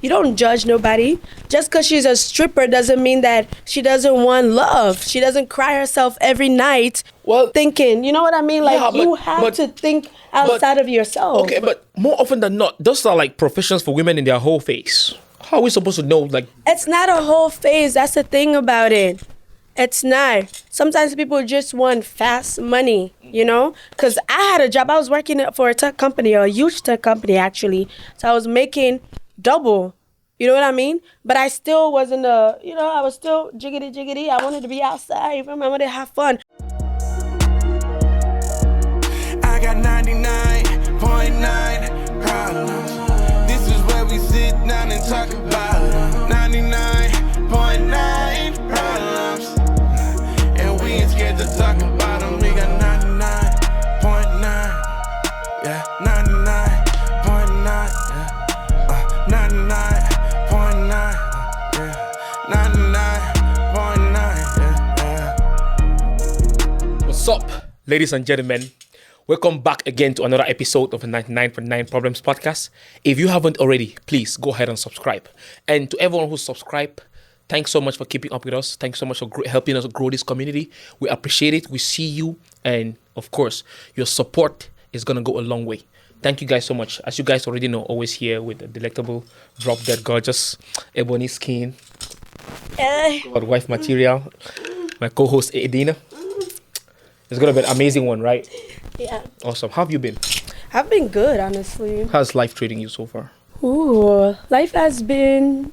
You don't judge nobody. Just because she's a stripper doesn't mean that she doesn't want love. She doesn't cry herself every night thinking, you know what I mean? Like, you have to think outside of yourself. Okay, but more often than not, those are like professions for women in their whole face. How are we supposed to know? Like, it's not a whole phase. That's the thing about it. It's not. Sometimes people just want fast money, you know? Because I had a job. I was working for a tech company, a huge tech company, actually. So I was making double, you know what I mean? But I still wasn't I was still jiggity. I wanted to be outside, you feel me? I wanted to have fun. I got 99.9 problems. This is where we sit down and talk about 99.9 problems. And we ain't scared to talk about them. We got 99.9. Yeah, 99.9. 99.9, yeah, 99.9, yeah. What's up, ladies and gentlemen? Welcome back again to another episode of the 99.9 Problems podcast. If you haven't already, please go ahead and subscribe. And to everyone who's subscribed, thanks so much for keeping up with us. Thanks so much for helping us grow this community. We appreciate it. We see you. And of course, your support is going to go a long way. Thank you guys so much. As you guys already know, always here with the delectable, drop dead gorgeous, ebony skin, wife material, my co-host Edina. It's gonna be an amazing one, right? Yeah. Awesome. How have you been? I've been good, honestly. How's life treating you so far? Ooh, life has been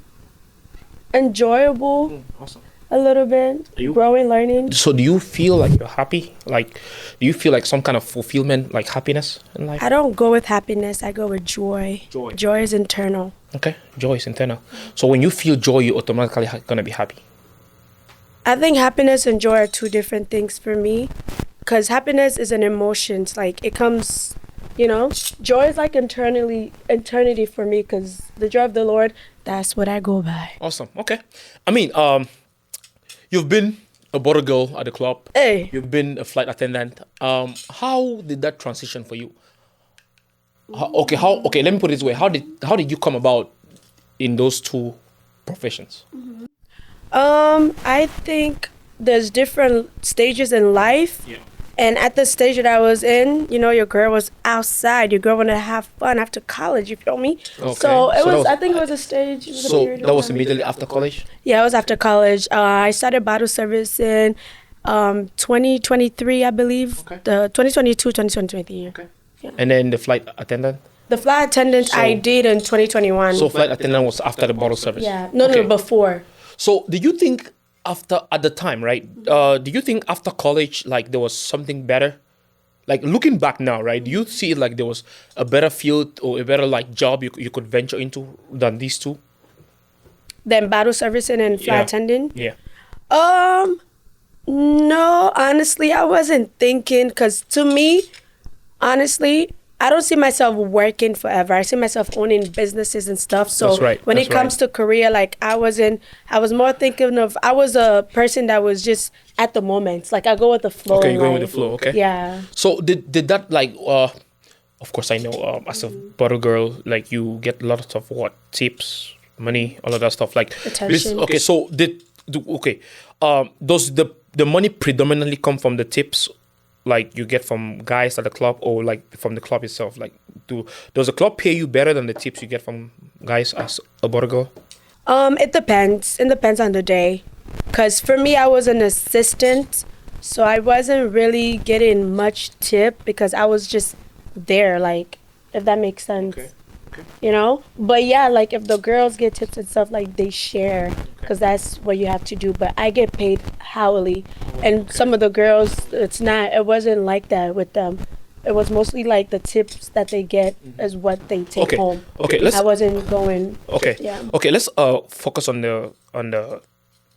enjoyable. Awesome. A little bit. Growing, learning. So do you feel like you're happy? Like, do you feel like some kind of fulfillment, like happiness in life? I don't go with happiness. I go with joy. Joy is internal. Okay. Joy is internal. So when you feel joy, you're automatically going to be happy. I think happiness and joy are two different things for me. Because happiness is an emotion. It's like, it comes, Joy is like eternity for me. Because the joy of the Lord, that's what I go by. Awesome. Okay. I mean, you've been a border girl at the club. Hey. You've been a flight attendant. How did that transition for you? Okay, let me put it this way. How did you come about in those two professions? Mm-hmm. I think there's different stages in life. Yeah. And at the stage that I was in, your girl was outside. Your girl wanted to have fun after college, you feel me? Okay. So I think it was a stage. That was immediately after college? Yeah, it was after college. I started bottle service in 2023, I believe. Okay. The 2022, 2023 year. Okay. Yeah. And then the flight attendant? The flight attendant I did in 2021. So flight attendant was after the bottle service? Yeah. No, before. So did you think at the time, right? Do you think after college, like there was something better? Like looking back now, right? Do you see like there was a better field or a better like job you could venture into than these two? Than bottle servicing and flight attendant? Yeah. No, honestly, I wasn't thinking, because to me, honestly, I don't see myself working forever. I see myself owning businesses and stuff. So when it comes to career, like I was more thinking of, I was a person that was just at the moment. Like I go with the flow. Okay, you go with the flow, okay. Yeah. So did that like, of course I know as a bottle girl, like you get a lot of tips, money, all of that stuff. Like, attention. Okay, so does the money predominantly come from the tips like you get from guys at the club or like from the club itself? Like, does the club pay you better than the tips you get from guys as a border girl? It depends. It depends on the day. Because for me, I was an assistant, so I wasn't really getting much tip because I was just there, like, if that makes sense. Okay. But yeah, like if the girls get tips and stuff, like they share, because that's what you have to do. But I get paid hourly, and some of the girls, it wasn't like that with them. It was mostly like the tips that they get is what they take home. Okay, I wasn't going. Okay. Yeah. Okay, let's focus on the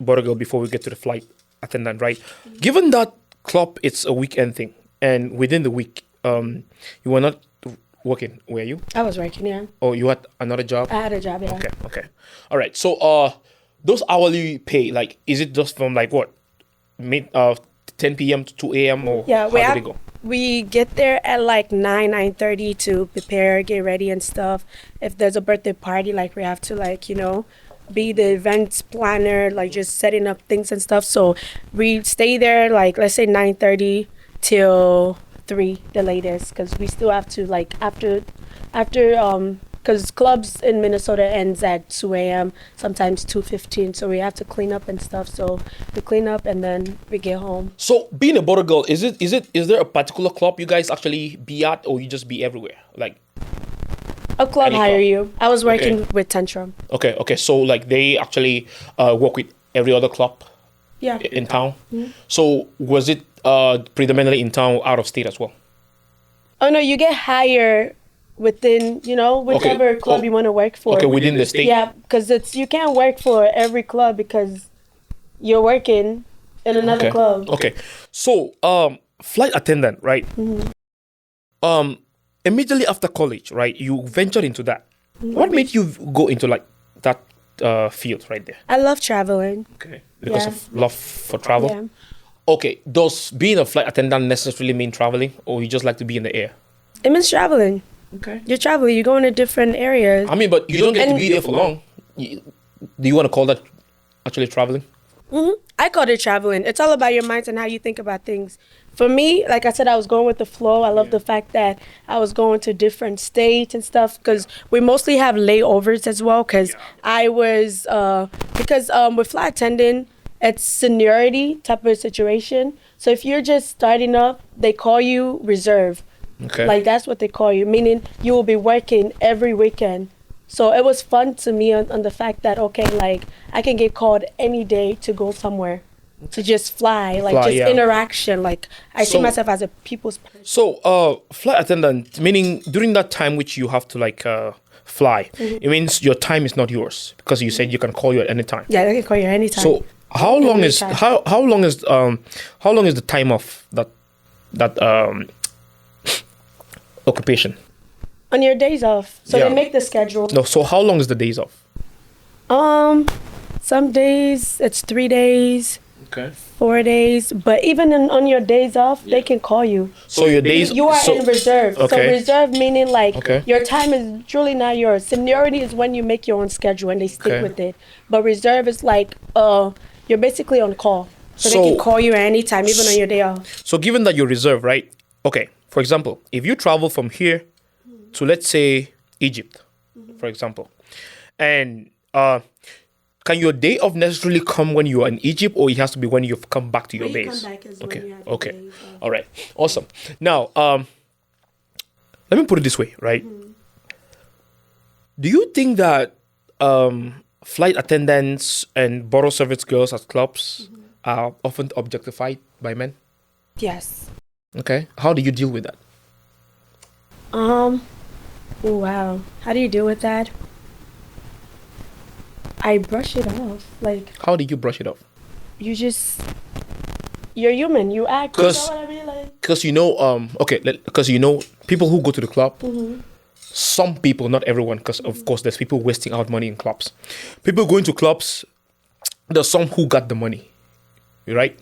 border girl before we get to the flight attendant, right? Given that club, it's a weekend thing, and within the week, you were not working, were you? I was working, yeah. Oh, you had another job? I had a job, yeah. Okay. All right. So, those hourly pay, like, is it just from like what, 10 p.m. to 2 a.m. or Yeah, how do they go? we get there at like 9:30 to prepare, get ready and stuff. If there's a birthday party, like we have to like, be the events planner, like just setting up things and stuff. So we stay there like, let's say 9:30 till 3 the latest, because we still have to like after because clubs in Minnesota ends at 2 a.m., sometimes 2:15, so we have to clean up and stuff. So we clean up and then we get home. So being a border girl, is there a particular club you guys actually be at, or you just be everywhere? Like A club Any hire club. you. I was working Okay. with Tantrum. okay, so like they actually work with every other club Yeah. in town. So was it predominantly in town, out of state as well? Oh no, you get hired within, whichever club Oh, you want to work for. Okay, within the state. Yeah, because you can't work for every club because you're working in another Okay. club. Okay. So, flight attendant, right? Immediately after college, right? You ventured into that. What made you go into like that field right there? I love traveling. Okay. Because Yeah. of love for travel. Yeah. Okay. Does being a flight attendant necessarily mean traveling, or you just like to be in the air? It means traveling. Okay. You're traveling. You're going to different areas. I mean, but you don't get to And- be there for long. Do you want to call that actually traveling? I call it traveling. It's all about your minds and how you think about things. For me, like I said, I was going with the flow. I love the fact that I was going to different states and stuff, because we mostly have layovers as well. Because I was with flight attendant, it's seniority type of situation. So if you're just starting up, they call you reserve. Okay. Like that's what they call you, meaning you will be working every weekend. So it was fun to me on the fact that, okay, like I can get called any day to go somewhere, to just fly, like Fly, just yeah. interaction. Like I see So- myself as a people's person. So, flight attendant, meaning during that time which you have to like fly, it means your time is not yours, because you said you can call you at any time. Yeah, they can call you anytime. So how long is Anytime. how long is the time of that occupation? On your days off, so Yeah. they make the schedule. No, so how long is the days off? Some days it's 3 days, Okay. 4 days, but even on your days off, they can call you. So your days You are so, in reserve. So Okay. reserve meaning like Okay. your time is truly not yours. Seniority is when you make your own schedule and they stick Okay. with it. But reserve is like you're basically on call. So they So- can call you at any time, even on your day off. So given that you're reserve, right? Okay. For example, if you travel from here to, let's say, Egypt, for example, and can your day off necessarily come when you are in Egypt, or it has to be when you've come back to your When you base? come back is when Okay. you have your Okay. days off. All right. Awesome. Now, let me put it this way, right? Do you think that flight attendants and bottle service girls at clubs are often objectified by men? Yes. Okay. How do you deal with that? Oh, wow. How do you deal with that? I brush it off. Like How do you brush it off? you're human. You act. You know 'Cause- what I mean? Like Because people who go to the club, some people, not everyone, because of course there's people wasting out money in clubs. People going to clubs, there's some who got the money, right?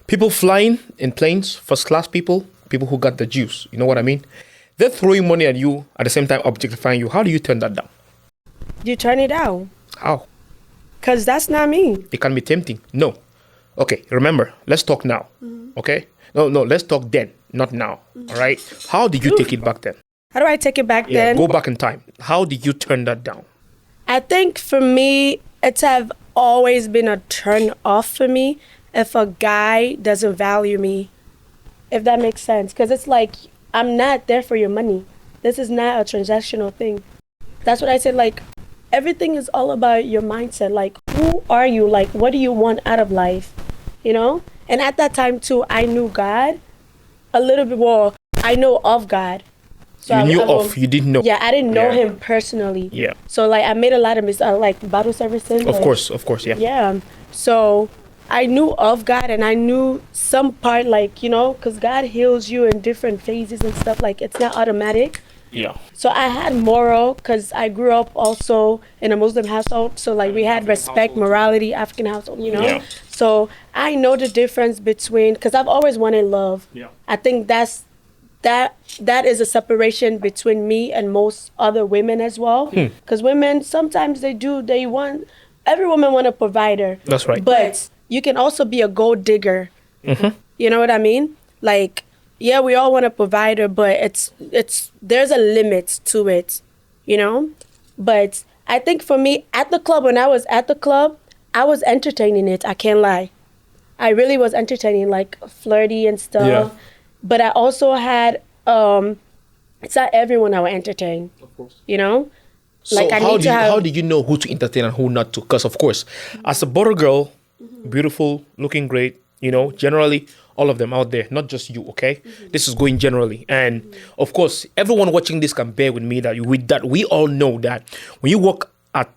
People flying in planes, first class people who got the juice. You know what I mean? They're throwing money at you at the same time objectifying you. How do you turn that down? you turn it down, How? cause that's not me. It can be tempting. No. Okay, remember, let's talk now. Okay? No, let's talk then, not now. All right? How did you take it back then? How do I take it back Yeah, then? go back in time. How did you turn that down? I think for me, it's have always been a turn off for me if a guy doesn't value me, if that makes sense. Because it's like, I'm not there for your money. This is not a transactional thing. That's what I said. Like, everything is all about your mindset. Like, who are you? Like, what do you want out of life? You know? And at that time, too, I knew God a little bit more. I know of God. So You knew I of, you didn't know. Yeah, I didn't know Yeah. him personally. Yeah. So like I made a lot of mistakes, like bottle servicing. Of like, course, yeah. Yeah. So I knew of God, and I knew some part, like, because God heals you in different phases and stuff. Like it's not automatic. Yeah. So I had moral because I grew up also in a Muslim household. So like we had respect, morality, African household, you know? Yeah. So I know the difference between, because I've always wanted love. Yeah. I think that is a separation between me and most other women as well. Because women, sometimes every woman want a provider. That's right. But you can also be a gold digger. You know what I mean? Like, yeah, we all want a provider, but there's a limit to it, you know? But I think for me, at the club, when I was at the club, I was entertaining it. I can't lie. I really was entertaining, like flirty and stuff. Yeah. But I also had, it's not everyone I would entertain. Of course. You know? So Like how did you know who to entertain and who not to? Because of course, as a border girl, beautiful, looking great, you know, generally all of them out there, not just you, okay? This is going generally. And of course, everyone watching this can bear with me that we all know that when you work at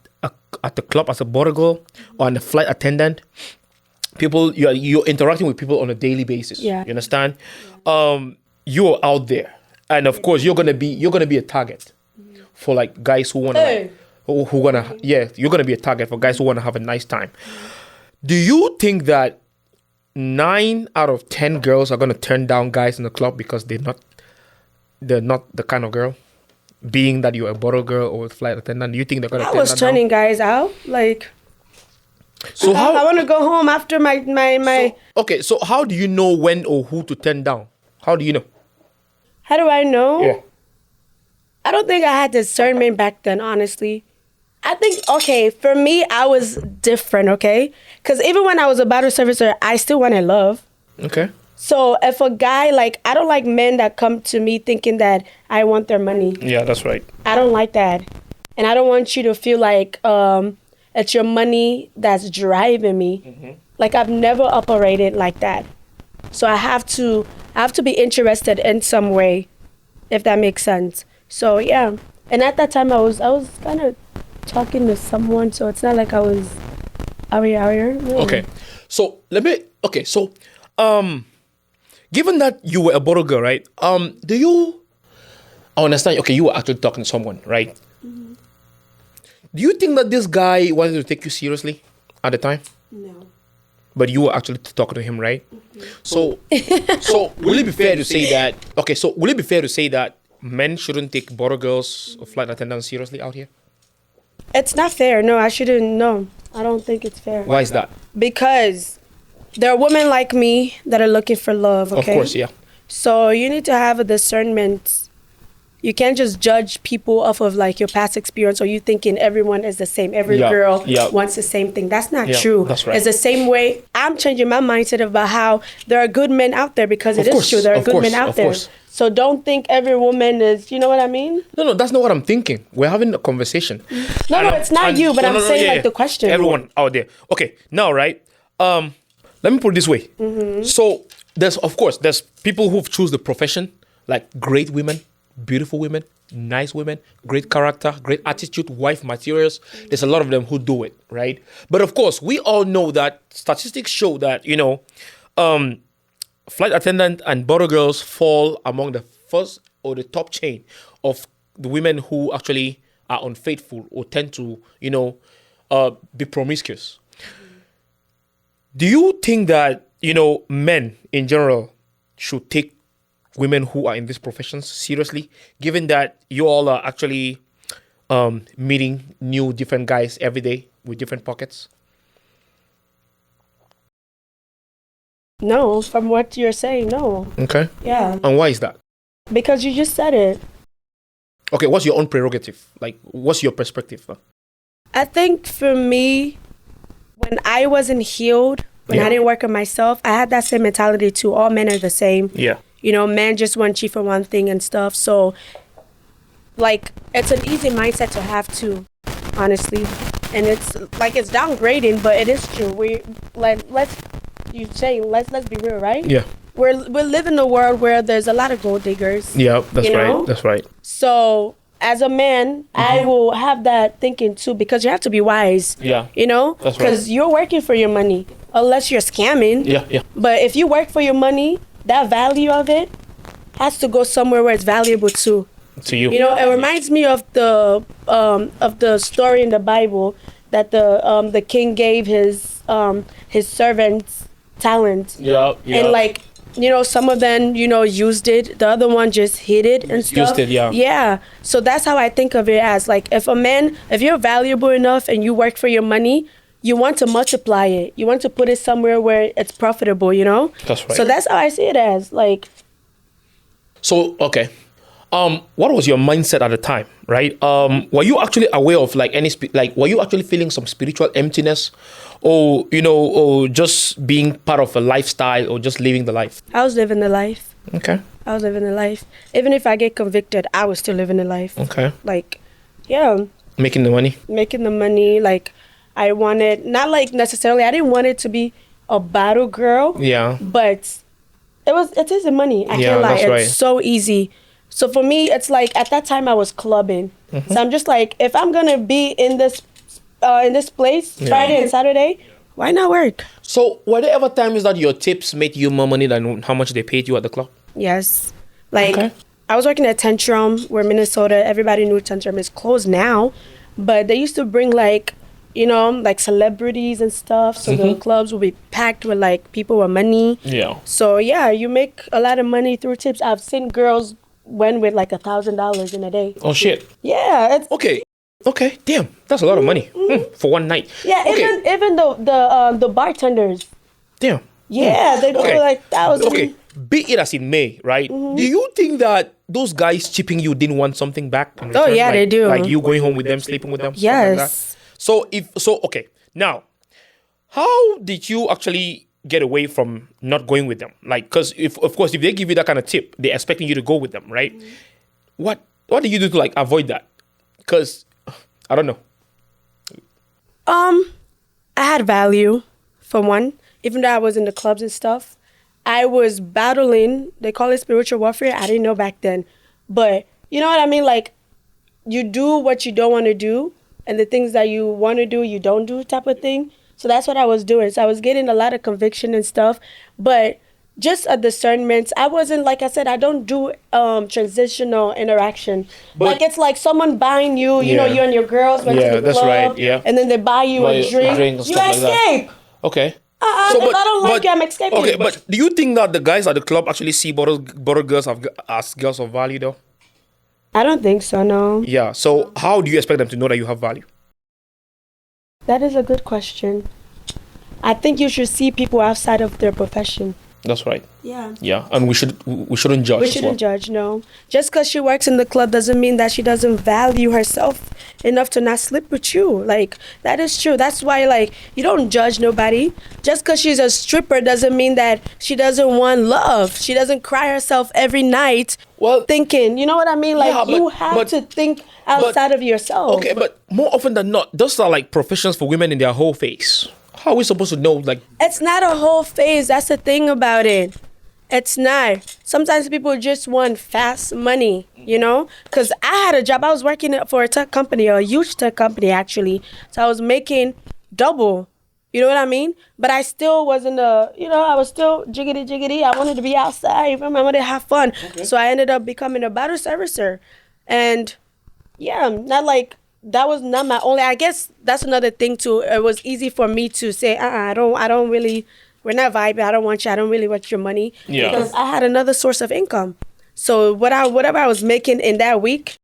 the club as a border girl or a flight attendant, people, you're interacting with people on a daily basis. Yeah. You understand? You're out there. And of course, you're gonna be a target for like guys who wanna you're gonna be a target for guys who wanna have a nice time. Do you think that 9 out of 10 girls are gonna turn down guys in the club because they're not the kind of girl? Being that you're a bottle girl or a flight attendant, do you think they're gonna? I was turning guys out. Like, so I want to go home after my. Okay, so how do you know when or who to turn down? How do you know? How do I know? Yeah. I don't think I had discernment back then, honestly. I think, okay, for me, I was different, okay? Because even when I was a battle servicer, I still wanted love. Okay. So if a guy, like, I don't like men that come to me thinking that I want their money. Yeah, that's right. I don't like that. And I don't want you to feel like it's your money that's driving me. Like, I've never operated like that. So I have to be interested in some way, if that makes sense. So, yeah. And at that time, I was kind of talking to someone, so it's not like I was out here. Okay. So, given that you were a bottle girl, right? I understand, okay, you were actually talking to someone, right? Do you think that this guy wanted to take you seriously at the time? No. But you were actually talking to him, right? So will it be fair to say that, will it be fair to say that men shouldn't take bottle girls or flight attendants seriously out here? It's not fair. No, I shouldn't. No, I don't think it's fair. Why is that? Because there are women like me that are looking for love, okay? Of course, yeah. So you need to have a discernment. You can't just judge people off of like your past experience or you thinking everyone is the same. Every girl wants the same thing. That's not true. That's right. It's the same way. I'm changing my mindset about how there are good men out there because it is true. There are good men out there. So don't think every woman is, you know what I mean? No, that's not what I'm thinking. We're having a conversation. No, it's not you, but I'm saying like the question. Everyone out there. Okay, now, right? Let me put it this way. So there's people who've choose the profession, like great women, beautiful women, nice women, great character, great attitude, wife materials. There's a lot of them who do it, right? But of course, we all know that statistics show that, flight attendant and bottle girls fall among the first or the top chain of the women who actually are unfaithful or tend to, be promiscuous. Do you think that, men in general should take women who are in these professions seriously, given that you all are actually meeting new different guys every day with different pockets? No, from what you're saying, no. Okay. Yeah. And why is that? Because you just said it. Okay, what's your own prerogative? Like, what's your perspective? I think for me, when I wasn't healed, when I didn't work on myself, I had that same mentality too. All men are the same. Yeah. Men just want cheap for one thing and stuff. So, like, it's an easy mindset to have too, honestly. And it's like it's downgrading, but it is true. Let's be real, right? Yeah. We live in a world where there's a lot of gold diggers. Yeah, that's right. That's right. So as a man, I will have that thinking too, because you have to be wise. Yeah. That's right. Because you're working for your money, unless you're scamming. Yeah. But if you work for your money, that value of it has to go somewhere where it's valuable too. to you. You know, it reminds me of the story in the Bible that the king gave his servants talent. Yeah, yeah. And like, you know, some of them, you know, used it. The other one just hid it and stuff. Used it, yeah. Yeah. So that's how I think of it as like, if you're valuable enough and you work for your money, you want to multiply it. You want to put it somewhere where it's profitable, you know? That's right. So that's how I see it as like. So, okay. What was your mindset at the time, right? Were you actually aware of like were you actually feeling some spiritual emptiness, or you know, or just being part of a lifestyle, or just living the life? I was living the life. Okay. I was living the life. Even if I get convicted, I was still living the life. Okay. Like, yeah. Making the money. Making the money. Like, I wanted, not like necessarily, I didn't want it to be a battle girl. Yeah. But it is the money. I can't lie. That's It's right. so easy. So for me, it's like at that time I was clubbing. So I'm just like, if I'm gonna be in this place Friday and Saturday, why not work? So, were there ever times that your tips made you more money than how much they paid you at the club? Yes. Like, Okay. I was working at Tantrum, where Minnesota, everybody knew Tantrum is closed now, but they used to bring like, you know, like celebrities and stuff. So the clubs will be packed with like people with money. Yeah. So yeah, you make a lot of money through tips. I've seen girls went with like $1,000 in a day. Oh shit. Yeah, it's Okay. Damn, that's a lot of money for one night. yeah. Okay. Even the bartenders. Damn. Yeah, they go Okay. like thousands. Okay. Be it as it may, right? Do you think that those guys chipping you didn't want something back? In return? yeah, Like- they do. Like you going home with them, sleeping with them. Stuff like that? Yes. So okay. Now, how did you actually get away from not going with them? Like, because if they give you that kind of tip, they're expecting you to go with them, right? What do you do to like avoid that? Because I don't know. I had value, for one. Even though I was in the clubs and stuff, I was battling. They call it spiritual warfare. I didn't know back then, but you know what I mean. Like, you do what you don't want to do, and the things that you want to do, you don't do, type of thing. So that's what I was doing. So I was getting a lot of conviction and stuff, but just a discernment. I wasn't, like I said, I don't do transitional interaction. But- like, it's like someone buying you, you know, Yeah. you and your girls went Yeah, to the that's club, right, yeah. and then they buy you Buy a a drink. drink and You stuff like that. escape. Okay. If I don't like you, I'm escaping. Okay, but do you think that the guys at the club actually see bottle girls as girls of value, though? I don't think so, no. Yeah. So how do you expect them to know that you have value? That is a good question. I think you should see people outside of their profession. That's right. Yeah. Yeah, and we shouldn't judge. We as shouldn't well. judge, no. Just because she works in the club doesn't mean that she doesn't value herself enough to not sleep with you. Like, that is true. That's why, like, you don't judge nobody. Just because she's a stripper doesn't mean that she doesn't want love. She doesn't cry herself every night thinking, you know what I mean? Like, Yeah, you have to think outside of yourself. Okay, but more often than not, those are like professions for women in their whole face. How are we supposed to know? Like, It's not a whole phase. That's the thing about it. It's not. Sometimes people just want fast money, you know? Because I had a job. I was working for a tech company, a huge tech company, actually. So I was making double. You know what I mean? But I still wasn't I was still jiggity. I wanted to be outside. I wanted to have fun. Okay. So I ended up becoming a battle servicer. And yeah, not like... That was not my only. I guess that's another thing too. It was easy for me to say, I don't really. We're not vibing. I don't want you. I don't really want your money. Yeah. Because I had another source of income. So whatever I was making in that week,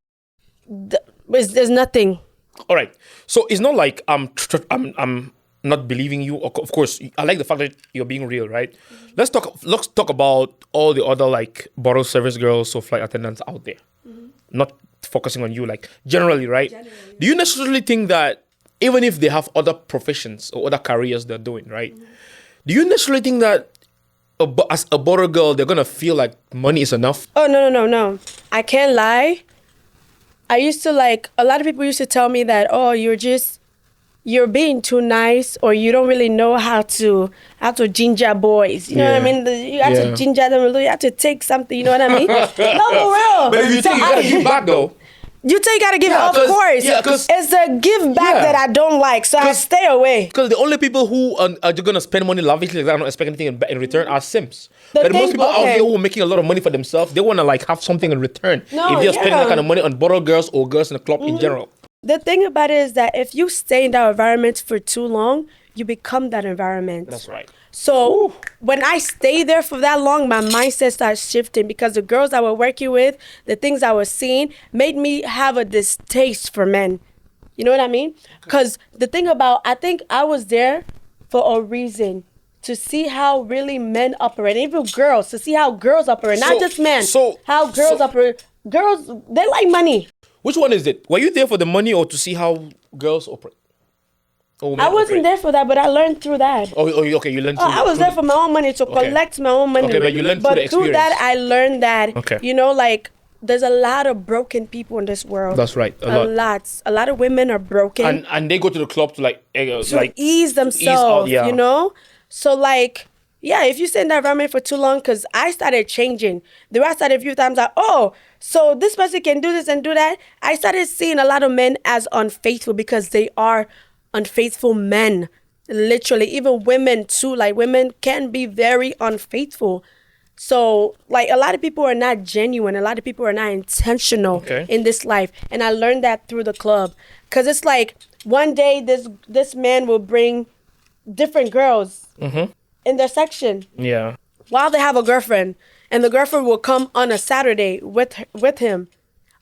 there's nothing. all right. So it's not like I'm not believing you. Of course, I like the fact that you're being real, right? Let's talk about all the other like bottle service girls or flight attendants out there. Not focusing on you, like generally, right? Do you necessarily think that even if they have other professions or other careers they're doing, right? Do you necessarily think that as a bottle girl, they're gonna feel like money is enough? Oh, no. I can't lie. I used to a lot of people used to tell me that, oh, you're being too nice, or you don't really know how to ginger boys. You know what I mean? You have to ginger them. You have to take something. You know what I mean? No, for real. But if you think you gotta give back though. You tell you gotta give Yeah, it, of course. yeah, 'cause- it's the give back Yeah. that I don't like, so I stay away. Because the only people who are gonna spend money lavishly, like, I don't expect anything in return, are simps. The But most thing- people out okay. there who are making a lot of money for themselves, they wanna like have something in return. No, if they're spending yeah. that kind of money on bottle girls or girls in the club in general. The thing about it is that if you stay in that environment for too long, you become that environment. That's right. So when I stay there for that long, my mindset starts shifting because the girls I was working with, the things I was seeing, made me have a distaste for men. You know what I mean? Because the thing about, I think I was there for a reason. To see how really men operate, even girls, to see how girls operate, not So- just men. so- how girls so- operate. Girls, they like money. Which one is it? Were you there for the money or to see how girls operate? Or women I wasn't operate? there for that, but I learned through that. Oh, okay, you learned. I was there for my own money to collect my own money. Okay, but you learned through the through that, I learned that, Okay. you know, like, there's a lot of broken people in this world. That's right, a lot. A lot of women are broken And they go to the club to like to ease themselves, yeah. you know? So, like, yeah, if you stay in that environment for too long, because I started changing. The way I started a few times, like, oh, so this person can do this and do that. I started seeing a lot of men as unfaithful because they are unfaithful men. Literally, even women too. Like, women can be very unfaithful. So, like, a lot of people are not genuine. A lot of people are not intentional in this life. And I learned that through the club. Because it's like, one day this man will bring different girls in their section Yeah. while they have a girlfriend. And the girlfriend will come on a Saturday with him.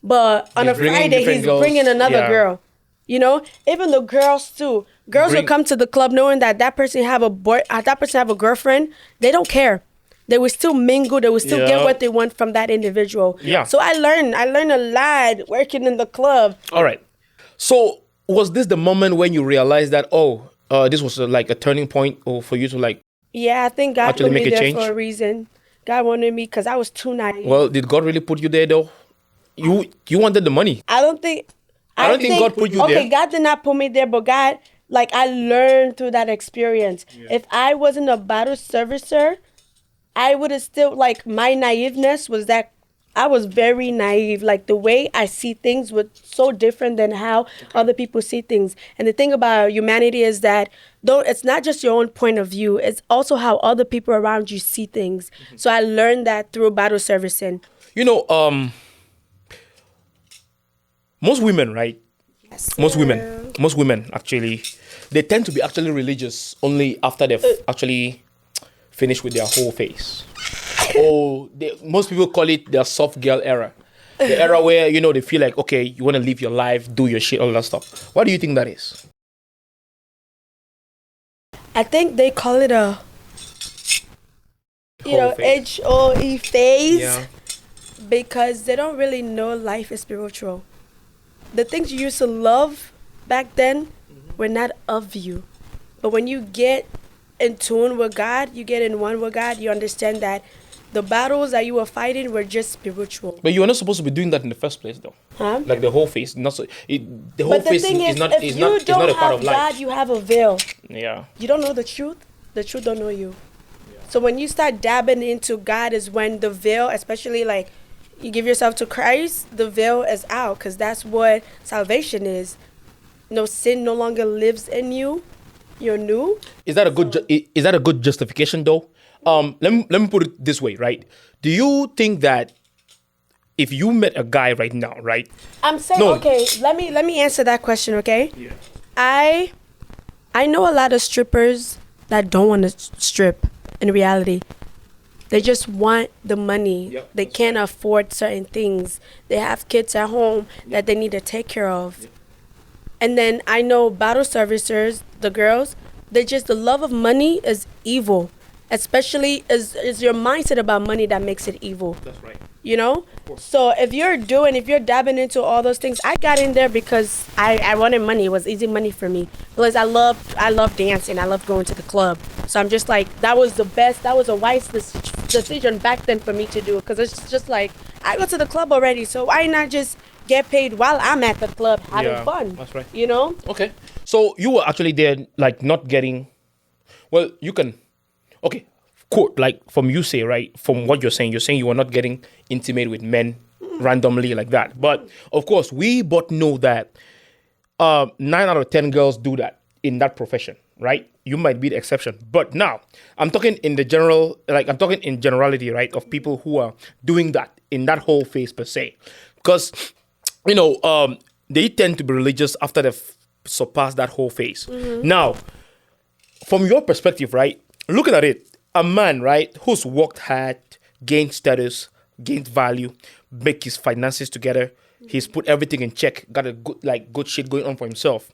But on He's a bringing Friday, different he's girls. bringing another Yeah. girl. You know, even the girls too. Girls will come to the club knowing that that person have a girlfriend. They don't care. They will still mingle. They will still get Yeah. what they want from that individual. Yeah. So I learned a lot working in the club. All right. So was this the moment when you realized that this was like a turning point, or for you to like? Yeah, I think God Actually put me make a there change? for a reason. God wanted me because I was too naive. Well, did God really put you there though? You wanted the money. I don't think God put you there. Okay, God did not put me there, but God, like, I learned through that experience. If I wasn't a bottle servicer, I would have still, like, my naiveness was that I was very naive. Like, the way I see things was so different than how other people see things. And the thing about humanity is that it's not just your own point of view, it's also how other people around you see things. So I learned that through bottle servicing. You know, most women, right? Most women actually, they tend to be actually religious only after they've actually finished with their whole phase. Or most people call it their soft girl era. The era where, you know, they feel like, okay, you want to live your life, do your shit, all that stuff. What do you think that is? I think they call it a, Whole phase. HOE phase. Yeah. Because they don't really know life is spiritual. The things you used to love back then were not of you. But when you get in tune with God, you get in one with God, you understand that the battles that you were fighting were just spiritual. But you were not supposed to be doing that in the first place, though. Huh? Like the whole phase, the whole But the phase thing is, not if is you not don't a part have of life. God, you have a veil. Yeah. You don't know the truth don't know you. So when you start dabbing into God is when the veil, especially like you give yourself to Christ, the veil is out, because that's what salvation is. No sin no longer lives in you. You're new. Is that a good justification though? Let me put it this way, right? Do you think that if you met a guy right now, right? I'm saying, No. okay, let me answer that question, okay? Yeah. I know a lot of strippers that don't want to strip in reality. They just want the money. Yep, They can't afford certain things. They have kids at home that they need to take care of. And then I know bottle servicers, the girls, the love of money is evil. Especially is your mindset about money that makes it evil. That's right. You know? So if you're dabbing into all those things, I got in there because I wanted money. It was easy money for me. Plus I love dancing. I love going to the club. So I'm just like, that was a wise decision back then for me to do. Because it's just like, I go to the club already, so why not just get paid while I'm at the club having fun? That's right. You know? Okay. So you were actually there, like, not getting, well, you can, okay, quote, like, from what you're saying you were not getting intimate with men randomly like that. But of course, we both know that 9 out of 10 girls do that in that profession, right? You might be the exception. But now, I'm talking in the general, like I'm talking in generality, right, of people who are doing that in that whole phase per se. Because, they tend to be religious after they've surpassed that whole phase. Now, from your perspective, right, looking at it, a man, right, who's worked hard, gained status, gained value, make his finances together, he's put everything in check, got a good shit going on for himself.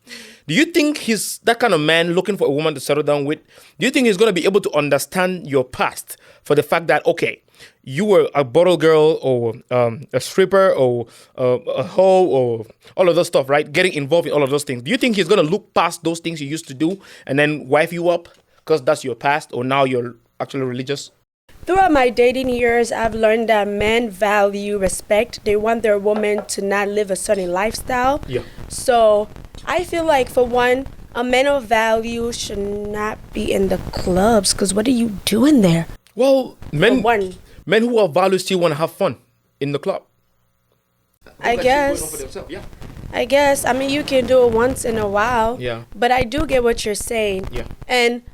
Do you think he's that kind of man looking for a woman to settle down with? Do you think he's going to be able to understand your past for the fact that, okay, you were a bottle girl or a stripper or a hoe or all of those stuff, right? Getting involved in all of those things. Do you think he's going to look past those things you used to do and then wife you up because that's your past, or now you're actually religious? Throughout my dating years, I've learned that men value respect. They want their woman to not live a certain lifestyle. Yeah. So I feel like, for one, a man of value should not be in the clubs, because what are you doing there? Well, men one. Men who have values still want to have fun in the club. I guess. Yeah. I guess. I mean, you can do it once in a while. Yeah. But I do get what you're saying. Yeah. And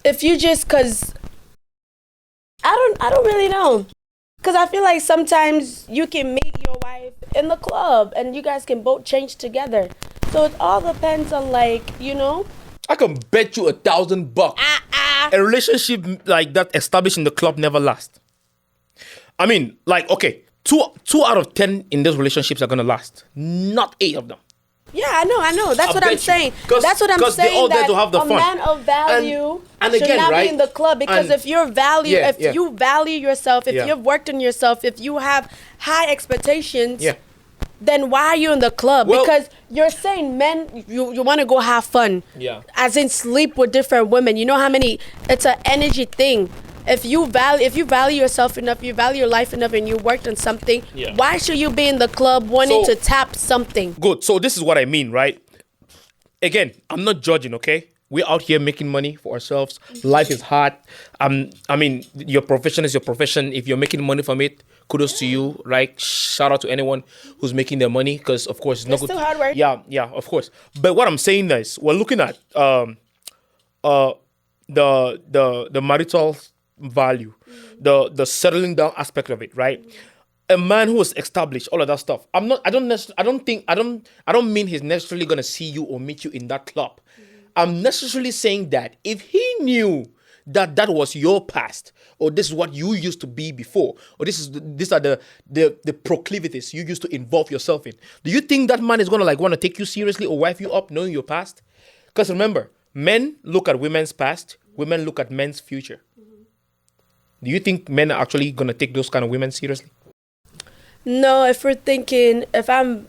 if you just, cause I don't really know. Cause I feel like sometimes you can meet your wife in the club and you guys can both change together. So it all depends on, like, I can bet you $1,000. A relationship like that established in the club never lasts. I mean, like, okay, two out of 10 in those relationships are gonna last. Not 8 of them. Yeah, I know. That's what I'm saying. That's what I'm saying. They're all there that to have the a fun. man of value and should again, not right? be in the club, because And- if you value yourself, if Yeah. you've worked on yourself, if you have high expectations, Yeah. then why are you in the club? Well- Because you're saying men, you want to go have fun. Yeah. As in sleep with different women. You know how many? It's an energy thing. If you value yourself enough, you value your life enough, and you worked on something, Yeah. why should you be in the club wanting So- to tap something? Good. So this is what I mean, right? Again, I'm not judging, okay? We're out here making money for ourselves. Life is hard. I mean, your profession is your profession. If you're making money from it, kudos to you, right? Shout out to anyone who's making their money, because of course it's not It's good. still hard work. Yeah, of course. But what I'm saying is, we're looking at the marital value, the settling down aspect of it, right? A man who is established, all of that stuff. I don't mean he's necessarily gonna see you or meet you in that club. I'm necessarily saying that if he knew that was your past, or this is what you used to be before, or these are the proclivities you used to involve yourself in, do you think that man is gonna want to take you seriously or wife you up knowing your past? Because remember, men look at women's past, women look at men's future. Do you think men are actually gonna take those kind of women seriously? No, if I'm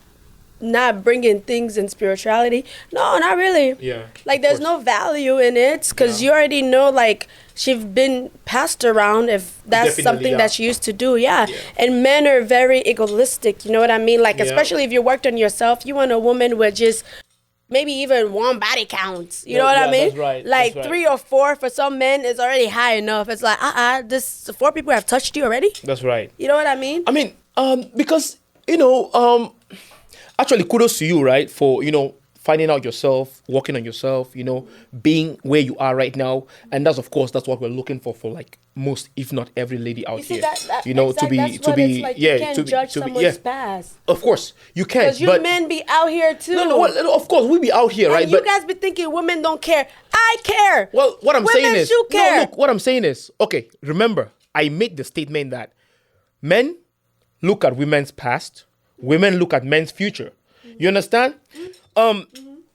not bringing things in spirituality, no, not really. Yeah, Like, of there's course. no value in it, because Yeah. you already know, like, she's been passed around, if that's Definitely, something yeah. that she used to do. Yeah. Yeah. And men are very egoistic, you know what I mean? Like, Yeah. especially if you worked on yourself, you want a woman with just maybe even one body count. You know what Yeah, I mean? that's right, Like, that's right. 3 or 4 for some men is already high enough. It's like, this 4 people have touched you already. That's right. You know what I mean? I mean, because actually, kudos to you, right, for finding out yourself, working on yourself, being where you are right now, and that's what we're looking for like most, if not every lady out You see, here. that to be that's to what be it's like. yeah, You can't to be, judge to be, someone's yeah. past. Of course, you can. Because you But men be out here too. no, well, of course we be out here, right? And you guys be thinking women don't care. I care. Well, what I'm Women saying is, should care. no, look, what I'm saying is, okay, remember, I made the statement that men look at women's past, women look at men's future. You understand?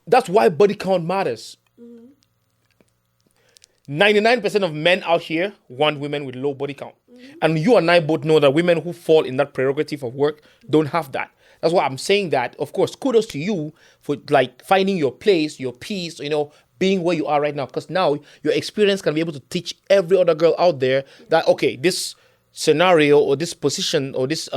That's why body count matters. 99% of men out here want women with low body count. And you and I both know that women who fall in that prerogative of work don't have that. That's why I'm saying that, of course, kudos to you for like finding your place, your peace, being where you are right now. Because now your experience can be able to teach every other girl out there that, okay, this scenario or this position or this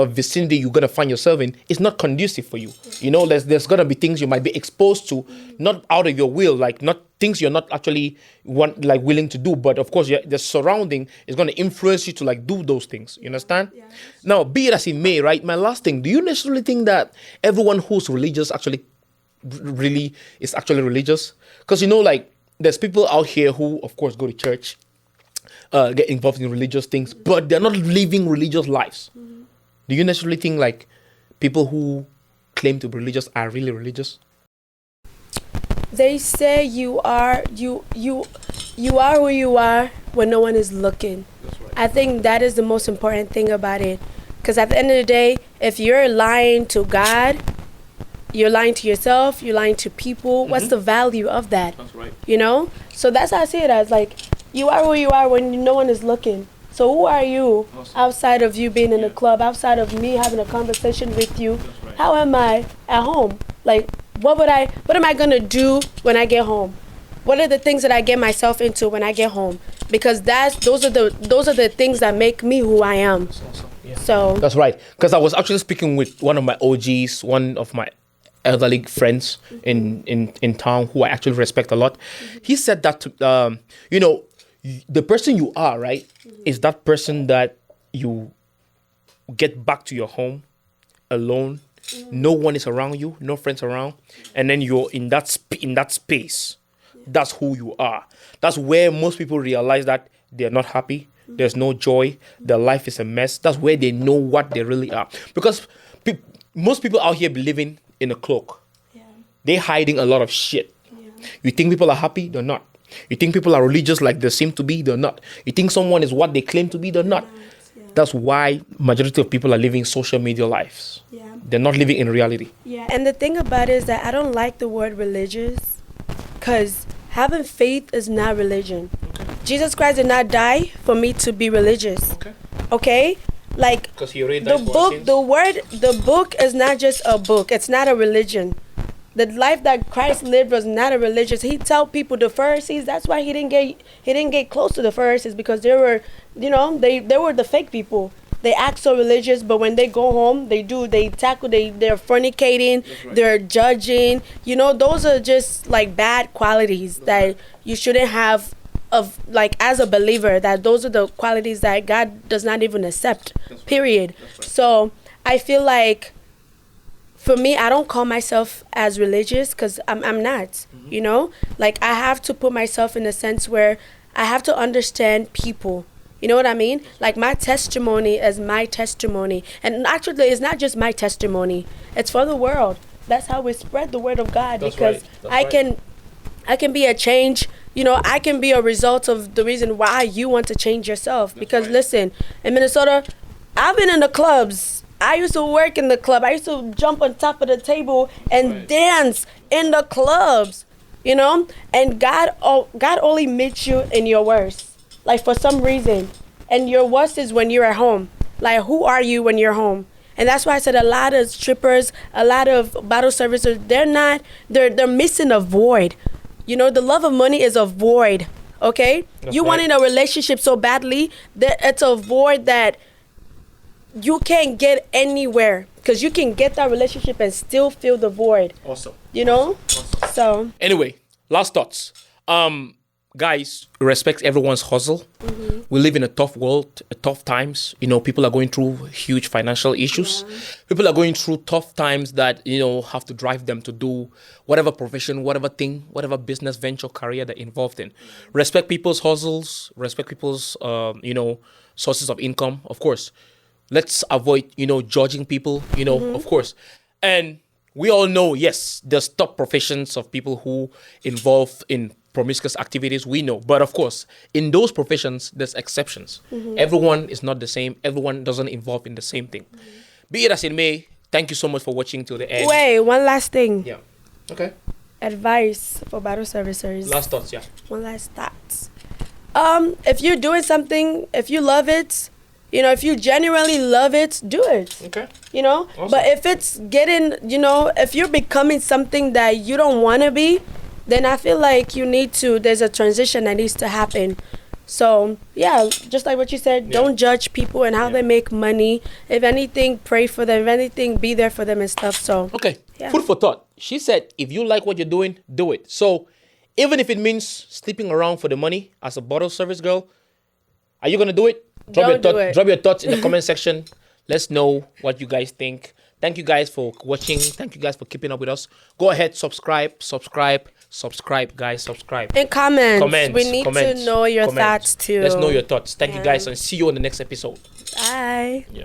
vicinity you're gonna find yourself in is not conducive for you. You know, there's gonna be things you might be exposed to, not out of your will, like not things you're not actually willing to do, but of course the surrounding is gonna influence you to like do those things. You understand? Yeah. Now, be it as it may, right? My last thing: do you necessarily think that everyone who's religious actually really is actually religious? Because you know, like there's people out here who, of course, go to church. Get involved in religious things, but they're not living religious lives. Do you necessarily think like people who claim to be religious are really religious? They say you are who you are when no one is looking. That's right. I think that is the most important thing about it. Because at the end of the day, if you're lying to God, you're lying to yourself, you're lying to people, what's the value of that? That's right. You know? So that's how I see it as, like, you are who you are when no one is looking. So who are you outside of you being in a club, outside of me having a conversation with you? Right. How am I at home? Like, what am I gonna do when I get home? What are the things that I get myself into when I get home? Because those are the things that make me who I am. Awesome. Yeah. So That's right. Because I was actually speaking with one of my OGs, one of my elderly friends in town who I actually respect a lot. He said that the person you are, right, is that person that you get back to your home alone. No one is around you, no friends around, and then you're in that space. That's who you are. That's where most people realize that they're not happy. There's no joy. Their life is a mess. That's where they know what they really are. Because most people out here be living in a cloak. yeah. They're hiding a lot of shit. Yeah. You think people are happy? They're not. You think people are religious like they seem to be? They're not. You think someone is what they claim to be? They're not. Yeah. That's why majority of people are living social media lives. Yeah. They're not living in reality. Yeah. And the thing about it is that I don't like the word religious, because having faith is not religion. Jesus Christ did not die for me to be religious. Okay? Like, Because he already the book is not just a book. It's not a religion. The life that Christ lived was not a religious. He tell people, the Pharisees, that's why he didn't get close to the Pharisees, because they were, they were the fake people. They act so religious, but when they go home, they're fornicating, they're judging. Those are just like bad qualities that you shouldn't have of, like, as a believer, that those are the qualities that God does not even accept, period. So I feel like, for me, I don't call myself as religious, because I'm not, Like, I have to put myself in a sense where I have to understand people. You know what I mean? Like, my testimony is my testimony. And actually, it's not just my testimony. It's for the world. That's how we spread the word of God. That's because right. I can be a change. I can be a result of the reason why you want to change yourself. Because listen, in Minnesota, I've been in the clubs. I used to work in the club. I used to jump on top of the table and dance in the clubs, And God only meets you in your worst, like, for some reason. And your worst is when you're at home. Like, who are you when you're home? And that's why I said a lot of strippers, a lot of bottle servicers, they're missing a void. The love of money is a void, okay? That's you wanted a relationship so badly that it's a void that you can't get anywhere, because you can get that relationship and still feel the void. Awesome. Awesome. So Anyway, last thoughts. Guys, respect everyone's hustle. We live in a tough world, tough times. People are going through huge financial issues. People are going through tough times that, have to drive them to do whatever profession, whatever thing, whatever business venture, career they're involved in. Respect people's hustles, respect people's, sources of income, of course. Let's avoid, judging people, of course. And we all know, yes, there's top professions of people who involve in promiscuous activities, we know. But of course, in those professions, there's exceptions. Everyone is not the same. Everyone doesn't involve in the same thing. Be it as it may, thank you so much for watching till the end. wait, one last thing. Yeah. Okay. Advice for bottle servicers. Last thoughts, yeah. One last thought. If you're doing something, if you love it, if you genuinely love it, do it. Okay. Awesome. But if it's getting, if you're becoming something that you don't want to be, then I feel like there's a transition that needs to happen. So yeah, just like what you said, don't judge people and how they make money. If anything, pray for them. If anything, be there for them and stuff. So Okay. Yeah. Food for thought. She said, if you like what you're doing, do it. So even if it means sleeping around for the money as a bottle service girl, are you gonna do it? Don't do it. Drop your thoughts in the comment section. Let's know what you guys think. Thank you guys for watching. Thank you guys for keeping up with us. Go ahead, subscribe, guys, subscribe. and comments. Comments. We need to know your comments. thoughts too. Let's know your thoughts. Thank you Yeah. guys and see you on the next episode. Bye. Yeah.